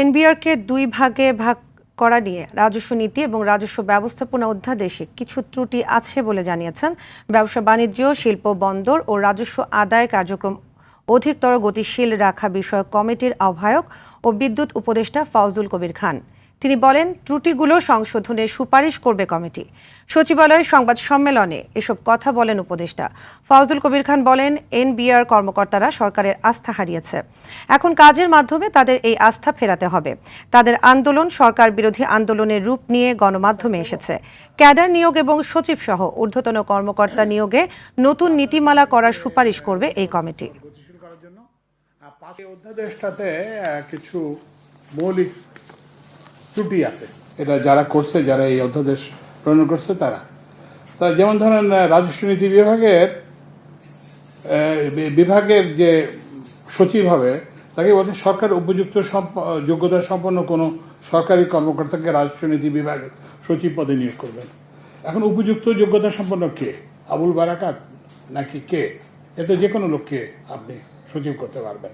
এনবিআরকে দুই ভাগে ভাগ করা নিয়ে রাজস্ব নীতি এবং রাজস্ব ব্যবস্থাপনা অধ্যাদেশে কিছু ত্রুটি আছে বলে জানিয়েছেন ব্যবসা বাণিজ্য, শিল্প, বন্দর ও রাজস্ব আদায় কার্যক্রম অধিকতর গতিশীল রাখা বিষয়ক কমিটির আহ্বায়ক ও বিদ্যুৎ উপদেষ্টা ফাউজুল কবির খান। তিনি বলেন, ত্রুটিগুলো সংশোধনের সুপারিশ করবে কমিটি। সচিবালয়ে সংবাদ সম্মেলনে এসব কথা বলেন উপদেষ্টা ফাউজুল কবির খান। বলেন, এনবিআর কর্মকর্তারা সরকারের আস্থা হারিয়েছে। এখন কাজের মাধ্যমে তাদের এই আস্থা ফেরাতে হবে। তাদের আন্দোলন সরকার বিরোধী আন্দোলনের রূপ নিয়ে গণমাধ্যমে এসেছে। ক্যাডার নিয়োগ এবং সচিব সহ ঊর্ধ্বতন কর্মকর্তা নিয়োগে নতুন নীতিমালা করার সুপারিশ করবে এই কমিটি। অধ্যাদেশটাতে কিছু মৌলিক ত্রুটি আছে, এটা যারা করছে, যারা এই অধ্যাদেশ প্রণয়ন করছে তারা যেমন ধরেন রাজস্ব নীতি বিভাগের যে সচিব হবে তাকে বলছেন সরকার উপযুক্ত যোগ্যতা সম্পন্ন কোনো সরকারি কর্মকর্তাকে রাজস্ব নীতি বিভাগের সচিব পদে নিয়োগ করবেন। এখন উপযুক্ত যোগ্যতা সম্পন্ন কে? আবুল বারাকাত নাকি কে? এতে যে কোনো লোককে আপনি সচিব করতে পারবেন।